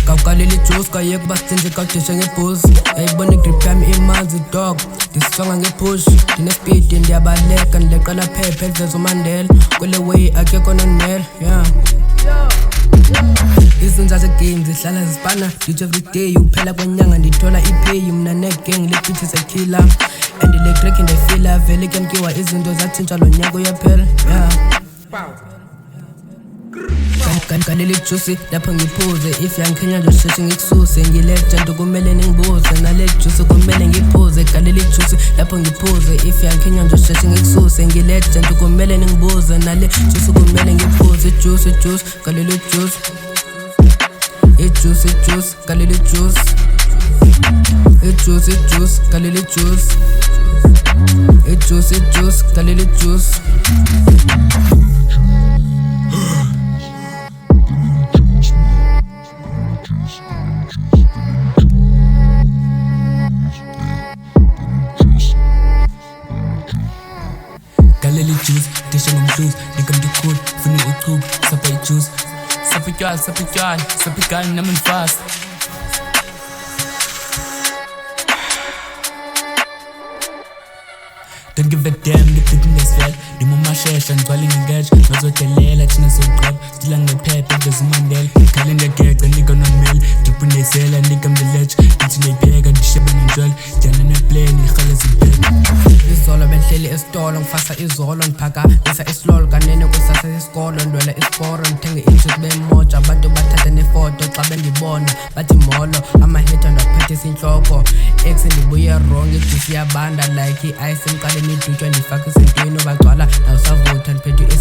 Kawukaleli juice kayeka basinze kawudeshe ngebhuzi yayibona igrip yami imanzi dog ndisonga ngepush ndine-speed ndiyabaleka ndileqela phepha eliveza uMandela kule way akekho nonela yeah izinja zegame zihlala zisipana ngitsho everyday uphela kwenyanga ndithola ipay mna negang lepithi sekhila and le crack ndayifila vele kuyamkiwa izinto zathintsha lo nyaka uyaphela yeah kaleli juice lapho ngiphuze if yangikhenya nje sheshe ngikususe ngilegend kumele ningibuze nale juice kumele ngiphuze kaleli juice lapho ngiphuze if yangikhenya nje sheshe ngikususe ngilegend kumele ningibuze nale juice kumele ngiphuze juice kaleli juice juice kaleli juice juice kaleli juice juice kaleli juice Kaleli juice, disha ngomhluzi, nigga mdikhulu, funi uchubu, sapha ijuice. Sapha igali, nami ngifast. Don't give a damn, ngiphithi ngesifela, ndimumashesha, ngigcwale ngengeja, ngazodelela, thina soqhaba, stila ngephepha, eveza uMandela, ngikhale ngiyagega, nigga nonimele, diphu ndayisela, nigga mdileja, ngithi ndayipheka, ndisheba nenjwela, jana neplane, ngikhale zipheka. Izolo benhleli esitolo ngifasa izolo ngiphakamisa isilolo kanene kusasa isikolo ndwela isikoro ngithenge ijuice bemoja abantu bathatha nefoto xa bengibona bathi molo ama-hater ndaphathisa inhloko ex ndibuye wrong ijuice iyabanda like i-ice emqaleni idutywa ndifaka isentweni obagcwala nawusavutha ndiphethe